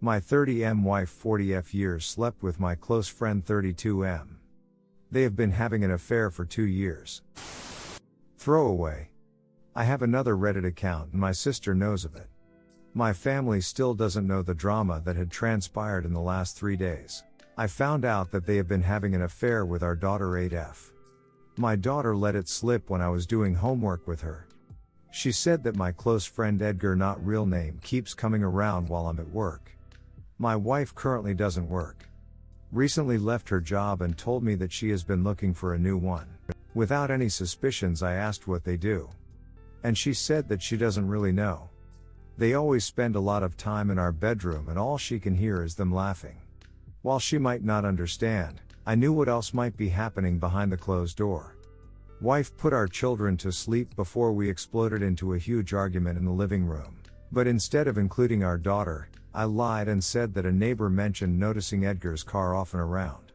My 30M wife 40F years slept with my close friend 32M. They have been having an affair for 2 years. Throwaway. I have another Reddit account and my sister knows of it. My family still doesn't know the drama that had transpired in the last 3 days. I found out that they have been having an affair with our daughter 8F. My daughter let it slip when I was doing homework with her. She said that my close friend Edgar, not real name, keeps coming around while I'm at work. My wife currently doesn't work. Recently left her job and told me that she has been looking for a new one. Without any suspicions, I asked what they do. And she said that she doesn't really know. They always spend a lot of time in our bedroom and all she can hear is them laughing. While she might not understand, I knew what else might be happening behind the closed door. Wife put our children to sleep before we exploded into a huge argument in the living room. But instead of including our daughter, I lied and said that a neighbor mentioned noticing Edgar's car often around.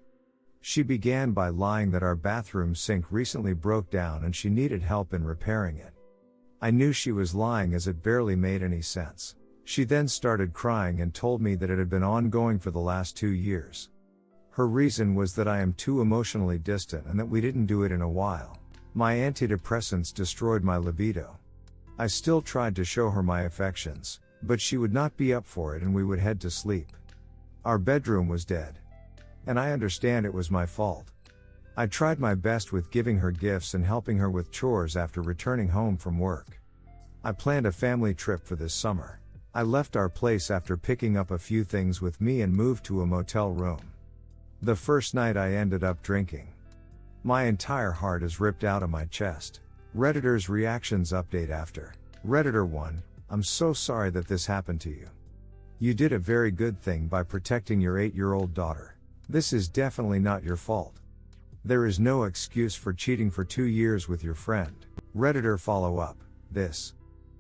She began by lying that our bathroom sink recently broke down and she needed help in repairing it. I knew she was lying as it barely made any sense. She then started crying and told me that it had been ongoing for the last 2 years. Her reason was that I am too emotionally distant and that we didn't do it in a while. My antidepressants destroyed my libido. I still tried to show her my affections, but she would not be up for it and we would head to sleep. Our bedroom was dead. And I understand it was my fault. I tried my best with giving her gifts and helping her with chores after returning home from work. I planned a family trip for this summer. I left our place after picking up a few things with me and moved to a motel room. The first night I ended up drinking. My entire heart is ripped out of my chest. Redditor's reactions update after. Redditor 1, I'm so sorry that this happened to you. You did a very good thing by protecting your 8-year-old daughter. This is definitely not your fault. There is no excuse for cheating for 2 years with your friend. Redditor follow up. This.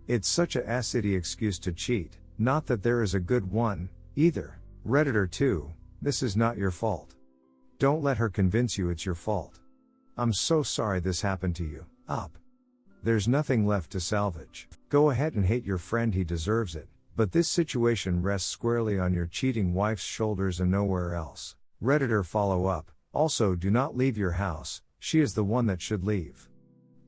It's such a acidy excuse to cheat, not that there is a good one, either. Redditor 2, this is not your fault. Don't let her convince you it's your fault. I'm so sorry this happened to you. Up. There's nothing left to salvage. Go ahead and hate your friend, he deserves it, but this situation rests squarely on your cheating wife's shoulders and nowhere else. Redditor follow up, also do not leave your house, she is the one that should leave.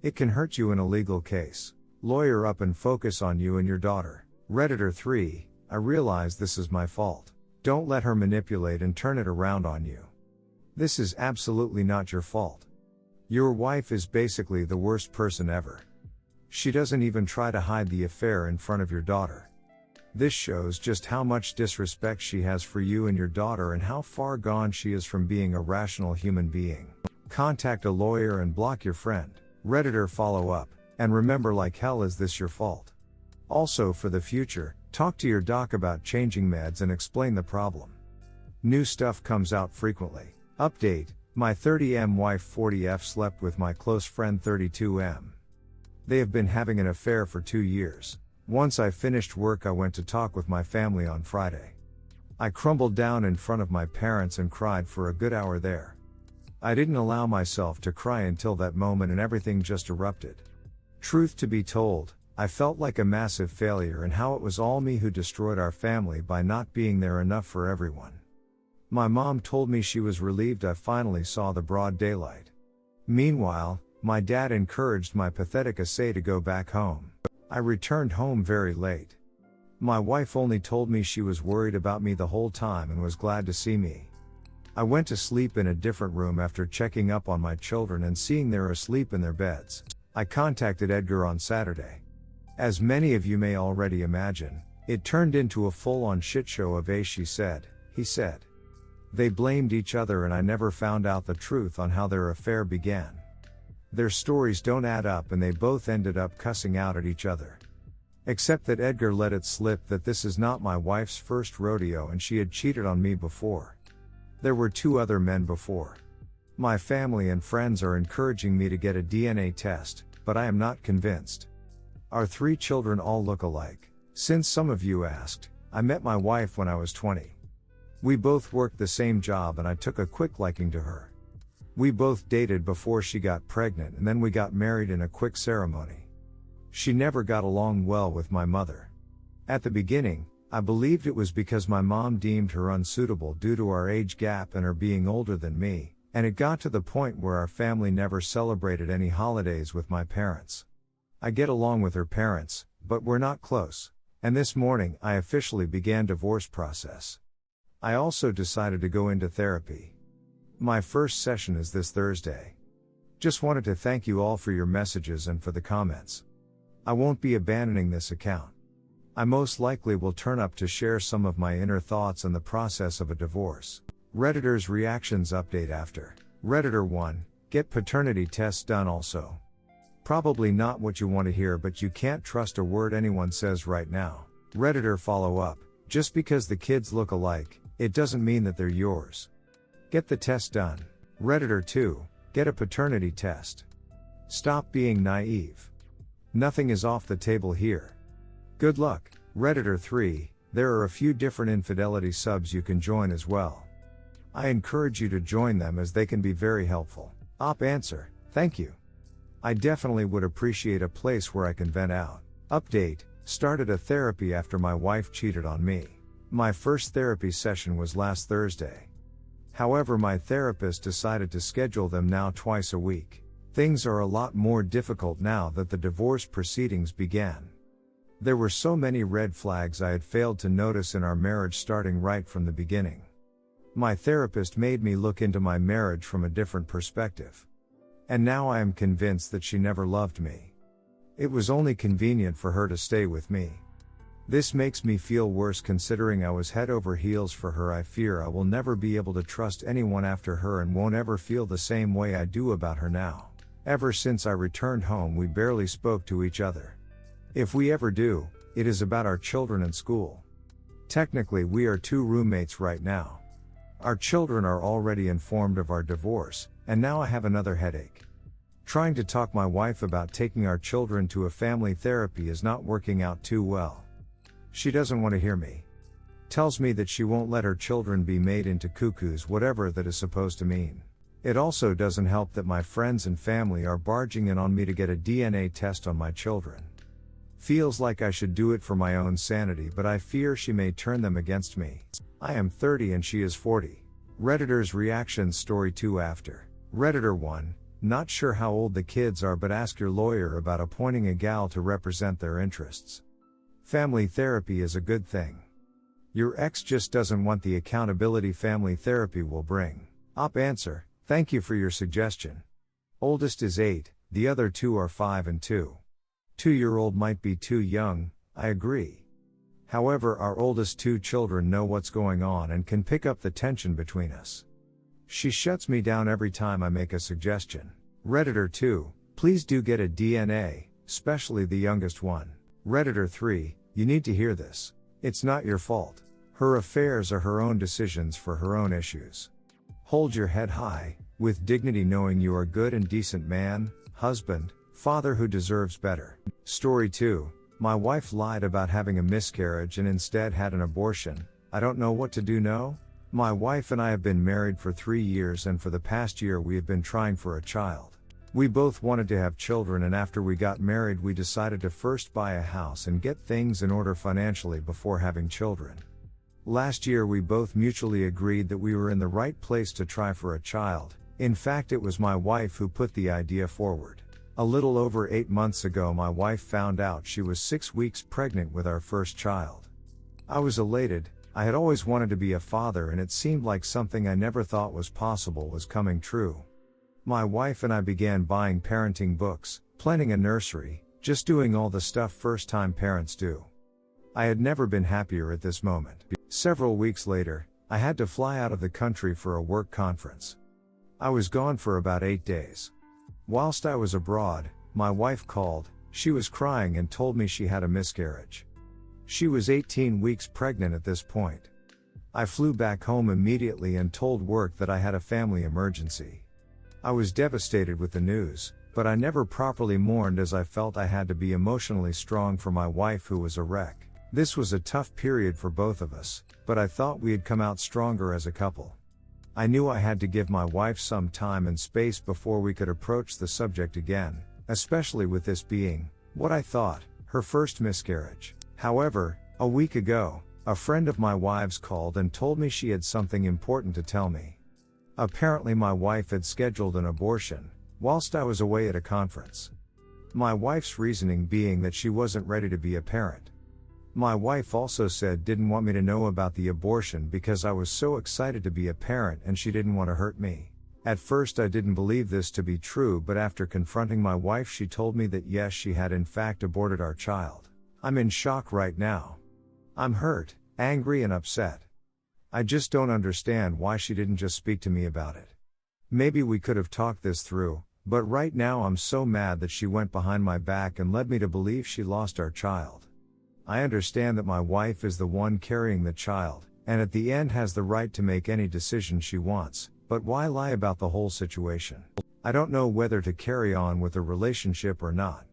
It can hurt you in a legal case. Lawyer up and focus on you and your daughter. Redditor 3, I realize this is my fault. Don't let her manipulate and turn it around on you. This is absolutely not your fault. Your wife is basically the worst person ever. She doesn't even try to hide the affair in front of your daughter. This shows just how much disrespect she has for you and your daughter and how far gone she is from being a rational human being. Contact a lawyer and block your friend. Redditor follow up, and remember, like hell is this your fault. Also for the future, talk to your doc about changing meds and explain the problem. New stuff comes out frequently. Update, my 30M wife 40F slept with my close friend 32M. They have been having an affair for 2 years. Once I finished work I went to talk with my family on Friday. I crumbled down in front of my parents and cried for a good hour there. I didn't allow myself to cry until that moment and everything just erupted. Truth to be told, I felt like a massive failure and how it was all me who destroyed our family by not being there enough for everyone. My mom told me she was relieved I finally saw the broad daylight. Meanwhile, my dad encouraged my pathetic essay to go back home. I returned home very late. My wife only told me she was worried about me the whole time and was glad to see me. I went to sleep in a different room after checking up on my children and seeing they're asleep in their beds. I contacted Edgar on Saturday. As many of you may already imagine, it turned into a full-on shit show of she said, he said. They blamed each other and I never found out the truth on how their affair began. Their stories don't add up and they both ended up cussing out at each other. Except that Edgar let it slip that this is not my wife's first rodeo and she had cheated on me before. There were 2 other men before. My family and friends are encouraging me to get a DNA test, but I am not convinced. Our 3 children all look alike. Since some of you asked, I met my wife when I was 20. We both worked the same job and I took a quick liking to her. We both dated before she got pregnant and then we got married in a quick ceremony. She never got along well with my mother. At the beginning, I believed it was because my mom deemed her unsuitable due to our age gap and her being older than me, and it got to the point where our family never celebrated any holidays with my parents. I get along with her parents, but we're not close, and this morning I officially began divorce process. I also decided to go into therapy. My first session is this Thursday. Just wanted to thank you all for your messages and for the comments. I won't be abandoning this account. I most likely will turn up to share some of my inner thoughts and the process of a divorce. Redditor's reactions update after. Redditor 1, get paternity tests done also. Probably not what you want to hear, but you can't trust a word anyone says right now. Redditor follow up, just because the kids look alike, it doesn't mean that they're yours. Get the test done. Redditor 2, get a paternity test. Stop being naive. Nothing is off the table here. Good luck. Redditor 3, there are a few different infidelity subs you can join as well. I encourage you to join them as they can be very helpful. Op answer, thank you. I definitely would appreciate a place where I can vent out. Update, started a therapy after my wife cheated on me. My first therapy session was last Thursday. However, my therapist decided to schedule them now twice a week. Things are a lot more difficult now that the divorce proceedings began. There were so many red flags I had failed to notice in our marriage starting right from the beginning. My therapist made me look into my marriage from a different perspective. And now I am convinced that she never loved me. It was only convenient for her to stay with me. This makes me feel worse considering I was head over heels for her. I fear I will never be able to trust anyone after her and won't ever feel the same way I do about her now. Ever since I returned home, we barely spoke to each other. If we ever do, it is about our children and school. Technically, we are 2 roommates right now. Our children are already informed of our divorce, and now I have another headache. Trying to talk my wife about taking our children to a family therapy is not working out too well. She doesn't want to hear me. Tells me that she won't let her children be made into cuckoos, whatever that is supposed to mean. It also doesn't help that my friends and family are barging in on me to get a DNA test on my children. Feels like I should do it for my own sanity, but I fear she may turn them against me. I am 30 and she is 40. Redditor's reactions story 2 after. Redditor 1, not sure how old the kids are, but ask your lawyer about appointing a gal to represent their interests. Family therapy is a good thing. Your ex just doesn't want the accountability family therapy will bring. Op answer, thank you for your suggestion. Oldest is 8, the other 2 are 5 and 2. 2-year-old might be too young, I agree. However, our oldest 2 children know what's going on and can pick up the tension between us. She shuts me down every time I make a suggestion. Redditor 2, please do get a DNA, especially the youngest one. Redditor 3, you need to hear this. It's not your fault. Her affairs are her own decisions for her own issues. Hold your head high, with dignity, knowing you are a good and decent man, husband, father who deserves better. Story 2, my wife lied about having a miscarriage and instead had an abortion. I don't know what to do. No? My wife and I have been married for 3 years, and for the past year we have been trying for a child. We both wanted to have children, and after we got married we decided to first buy a house and get things in order financially before having children. Last year we both mutually agreed that we were in the right place to try for a child. In fact, it was my wife who put the idea forward. A little over 8 months ago my wife found out she was 6 weeks pregnant with our first child. I was elated. I had always wanted to be a father, and it seemed like something I never thought was possible was coming true. My wife and I began buying parenting books, planning a nursery, just doing all the stuff first-time parents do. I had never been happier at this moment. Several weeks later, I had to fly out of the country for a work conference. I was gone for about 8 days. Whilst I was abroad, my wife called. She was crying and told me she had a miscarriage. She was 18 weeks pregnant at this point. I flew back home immediately and told work that I had a family emergency. I was devastated with the news, but I never properly mourned, as I felt I had to be emotionally strong for my wife, who was a wreck. This was a tough period for both of us, but I thought we had come out stronger as a couple. I knew I had to give my wife some time and space before we could approach the subject again, especially with this being, what I thought, her first miscarriage. However, a week ago, A friend of my wife's called and told me she had something important to tell me. Apparently my wife had scheduled an abortion, whilst I was away at a conference. My wife's reasoning being that she wasn't ready to be a parent. My wife also said didn't want me to know about the abortion because I was so excited to be a parent and she didn't want to hurt me. At first I didn't believe this to be true, but after confronting my wife she told me that yes, she had in fact aborted our child. I'm in shock right now. I'm hurt, angry and upset. I just don't understand why she didn't just speak to me about it. Maybe we could have talked this through, but right now I'm so mad that she went behind my back and led me to believe she lost our child. I understand that my wife is the one carrying the child, and at the end has the right to make any decision she wants, but why lie about the whole situation? I don't know whether to carry on with the relationship or not.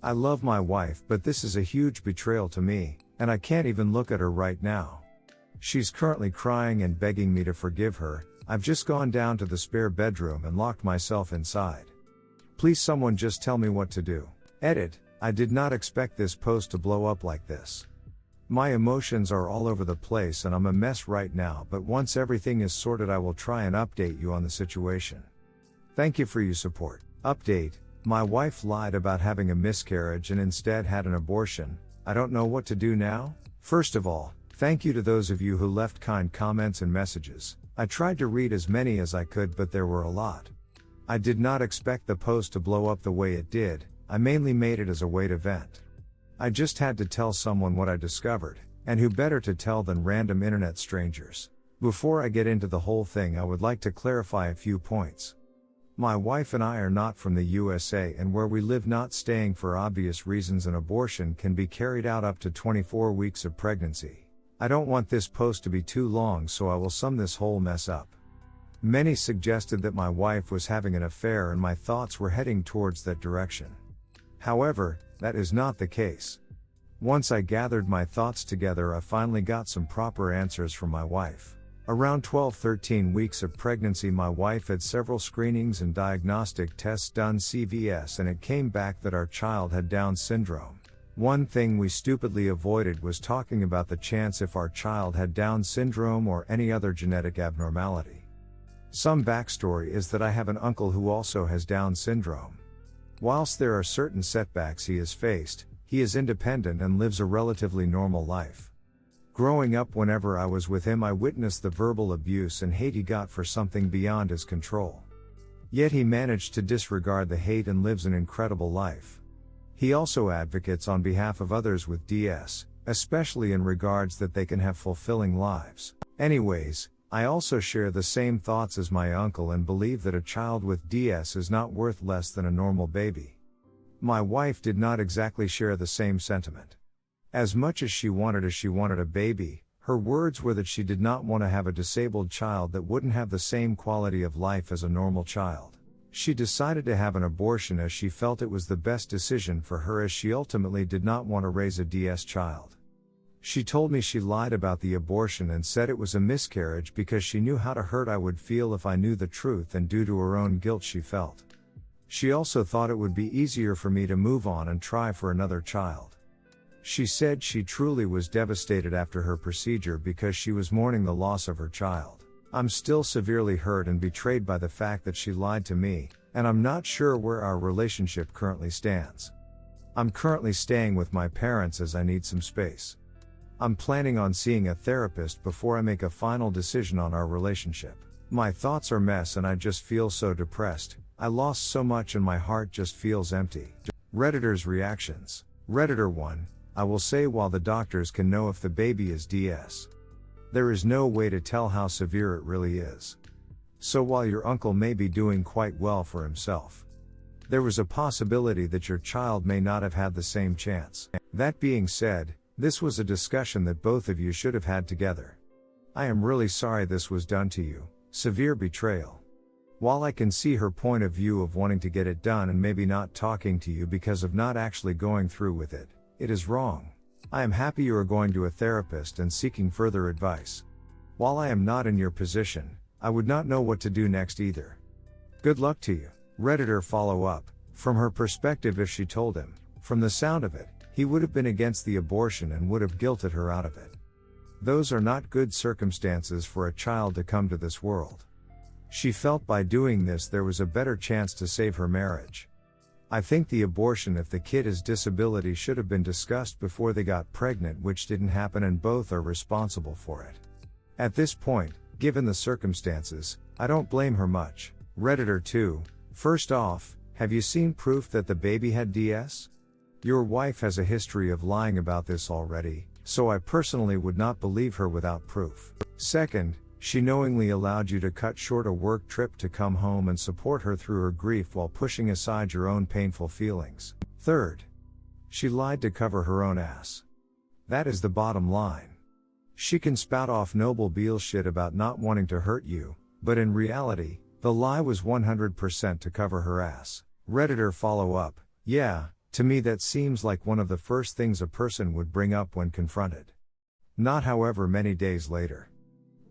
I love my wife, but this is a huge betrayal to me, and I can't even look at her right now. She's currently crying and begging me to forgive her. I've just gone down to the spare bedroom and locked myself inside. Please someone just tell me what to do. Edit. I did not expect this post to blow up like this. My emotions are all over the place and I'm a mess right now, but once everything is sorted I will try and update you on the situation. Thank you for your support. Update. My wife lied about having a miscarriage and instead had an abortion. I don't know what to do now. First of all, thank you to those of you who left kind comments and messages. I tried to read as many as I could, but there were a lot. I did not expect the post to blow up the way it did. I mainly made it as a way to vent. I just had to tell someone what I discovered, and who better to tell than random internet strangers. Before I get into the whole thing, I would like to clarify a few points. My wife and I are not from the USA, and where we live, not staying for obvious reasons, an abortion can be carried out up to 24 weeks of pregnancy. I don't want this post to be too long, so I will sum this whole mess up. Many suggested that my wife was having an affair, and my thoughts were heading towards that direction. However, that is not the case. Once I gathered my thoughts together, I finally got some proper answers from my wife. Around 12-13 weeks of pregnancy, my wife had several screenings and diagnostic tests done CVS, and it came back that our child had Down syndrome. One thing we stupidly avoided was talking about the chance if our child had Down syndrome or any other genetic abnormality. Some backstory is that I have an uncle who also has Down syndrome. Whilst there are certain setbacks he has faced, he is independent and lives a relatively normal life. Growing up, whenever I was with him, I witnessed the verbal abuse and hate he got for something beyond his control. Yet he managed to disregard the hate and lives an incredible life. He also advocates on behalf of others with DS, especially in regards that they can have fulfilling lives. Anyways, I also share the same thoughts as my uncle and believe that a child with DS is not worth less than a normal baby. My wife did not exactly share the same sentiment. As much as she wanted a baby, her words were that she did not want to have a disabled child that wouldn't have the same quality of life as a normal child. She decided to have an abortion as she felt it was the best decision for her, as she ultimately did not want to raise a DS child. She told me she lied about the abortion and said it was a miscarriage because she knew how hurt I would feel if I knew the truth, and due to her own guilt she felt. She also thought it would be easier for me to move on and try for another child. She said she truly was devastated after her procedure because she was mourning the loss of her child. I'm still severely hurt and betrayed by the fact that she lied to me, and I'm not sure where our relationship currently stands. I'm currently staying with my parents as I need some space. I'm planning on seeing a therapist before I make a final decision on our relationship. My thoughts are a mess and I just feel so depressed. I lost so much and my heart just feels empty. Redditors' reactions. Redditor 1, I will say, while the doctors can know if the baby is DS, there is no way to tell how severe it really is. So while your uncle may be doing quite well for himself, there was a possibility that your child may not have had the same chance. That being said, this was a discussion that both of you should have had together. I am really sorry this was done to you. Severe betrayal. While I can see her point of view of wanting to get it done and maybe not talking to you because of not actually going through with it, it is wrong. I am happy you are going to a therapist and seeking further advice. While I am not in your position, I would not know what to do next either. Good luck to you. Redditor follow up. From her perspective, if she told him, from the sound of it, he would have been against the abortion and would have guilted her out of it. Those are not good circumstances for a child to come to this world. She felt by doing this there was a better chance to save her marriage. I think the abortion if the kid has disability should have been discussed before they got pregnant, which didn't happen, and both are responsible for it. At this point, given the circumstances, I don't blame her much. Redditor 2, first off, have you seen proof that the baby had DS? Your wife has a history of lying about this already, so I personally would not believe her without proof. Second, she knowingly allowed you to cut short a work trip to come home and support her through her grief while pushing aside your own painful feelings. Third, she lied to cover her own ass. That is the bottom line. She can spout off noble Beale shit about not wanting to hurt you, but in reality, the lie was 100% to cover her ass. Redditor follow up, yeah, to me that seems like one of the first things a person would bring up when confronted. Not however many days later.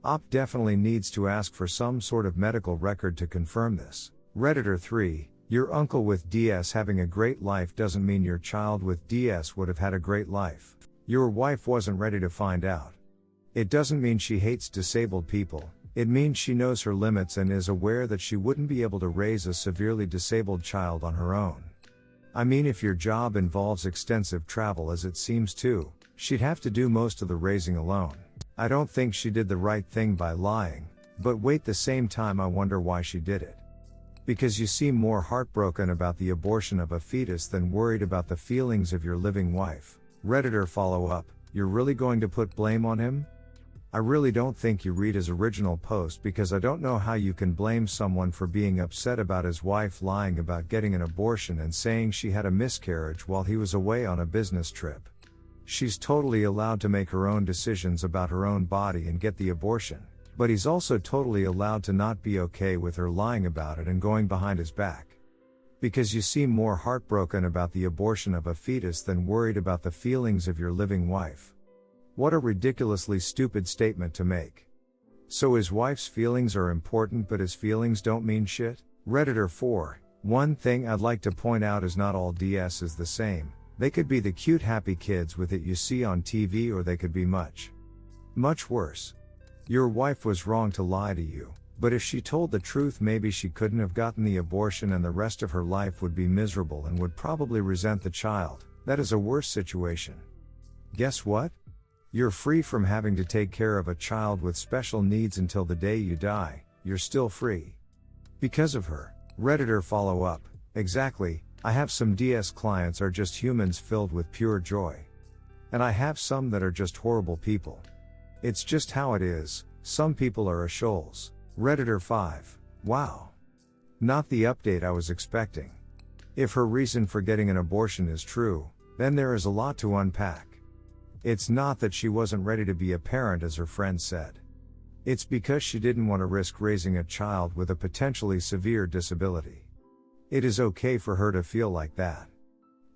Op definitely needs to ask for some sort of medical record to confirm this. Redditor 3, your uncle with DS having a great life doesn't mean your child with DS would have had a great life. Your wife wasn't ready to find out. It doesn't mean she hates disabled people, it means she knows her limits and is aware that she wouldn't be able to raise a severely disabled child on her own. I mean, if your job involves extensive travel as it seems to, she'd have to do most of the raising alone. I don't think she did the right thing by lying, but wait, the same time I wonder why she did it. Because you seem more heartbroken about the abortion of a fetus than worried about the feelings of your living wife. Redditor follow up, you're really going to put blame on him? I really don't think you read his original post, because I don't know how you can blame someone for being upset about his wife lying about getting an abortion and saying she had a miscarriage while he was away on a business trip. She's totally allowed to make her own decisions about her own body and get the abortion, but he's also totally allowed to not be okay with her lying about it and going behind his back. Because you seem more heartbroken about the abortion of a fetus than worried about the feelings of your living wife. What a ridiculously stupid statement to make. So his wife's feelings are important but his feelings don't mean shit? Redditor 4, one thing I'd like to point out is not all DS is the same. They could be the cute happy kids with it you see on TV, or they could be much, much worse. Your wife was wrong to lie to you, but if she told the truth maybe she couldn't have gotten the abortion and the rest of her life would be miserable and would probably resent the child. That is a worse situation. Guess what? You're free from having to take care of a child with special needs until the day you die. You're still free. Because of her. Redditor follow up, exactly. I have some DS clients are just humans filled with pure joy. And I have some that are just horrible people. It's just how it is, some people are assholes. Redditor 5, wow. Not the update I was expecting. If her reason for getting an abortion is true, then there is a lot to unpack. It's not that she wasn't ready to be a parent as her friend said. It's because she didn't want to risk raising a child with a potentially severe disability. It is okay for her to feel like that.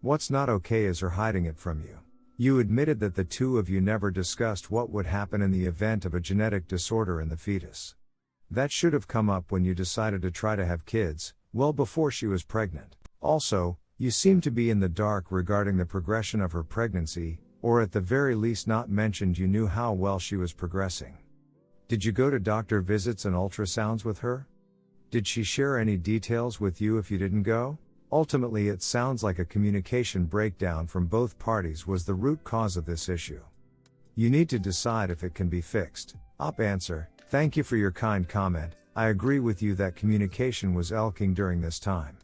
What's not okay is her hiding it from you. You admitted that the two of you never discussed what would happen in the event of a genetic disorder in the fetus. That should have come up when you decided to try to have kids, well before she was pregnant. Also, you seem to be in the dark regarding the progression of her pregnancy, or at the very least not mentioned you knew how well she was progressing. Did you go to doctor visits and ultrasounds with her? Did she share any details with you if you didn't go? Ultimately, it sounds like a communication breakdown from both parties was the root cause of this issue. You need to decide if it can be fixed. Op answer, thank you for your kind comment. I agree with you that communication was lacking during this time.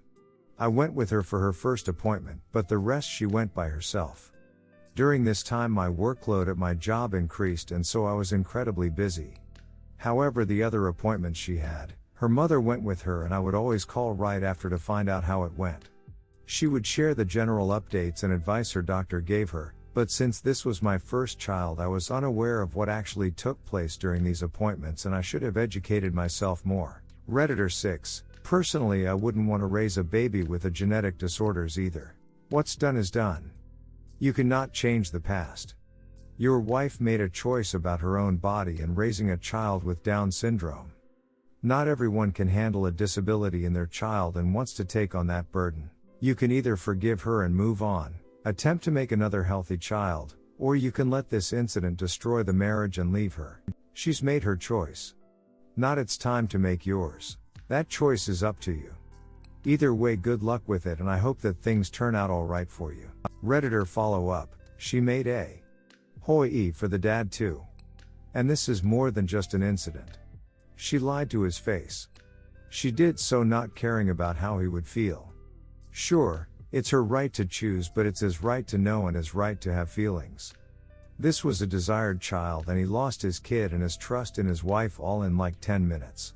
I went with her for her first appointment, but the rest she went by herself. During this time my workload at my job increased and so I was incredibly busy. However, the other appointments she had, her mother went with her and I would always call right after to find out how it went. She would share the general updates and advice her doctor gave her, but since this was my first child I was unaware of what actually took place during these appointments and I should have educated myself more. Redditor 6, personally I wouldn't want to raise a baby with a genetic disorders either. What's done is done. You cannot change the past. Your wife made a choice about her own body and raising a child with Down syndrome. Not everyone can handle a disability in their child and wants to take on that burden. You can either forgive her and move on, attempt to make another healthy child, Or you can let this incident destroy the marriage and leave her. She's made her choice. Not it's time to make yours. That choice is up to you. Either way, good luck with it, and I hope that things turn out alright for you. Redditor follow up, she made a hoi for the dad too. And this is more than just an incident. She lied to his face. She did so not caring about how he would feel. Sure, it's her right to choose, but it's his right to know and his right to have feelings. This was a desired child, and he lost his kid and his trust in his wife all in like 10 minutes.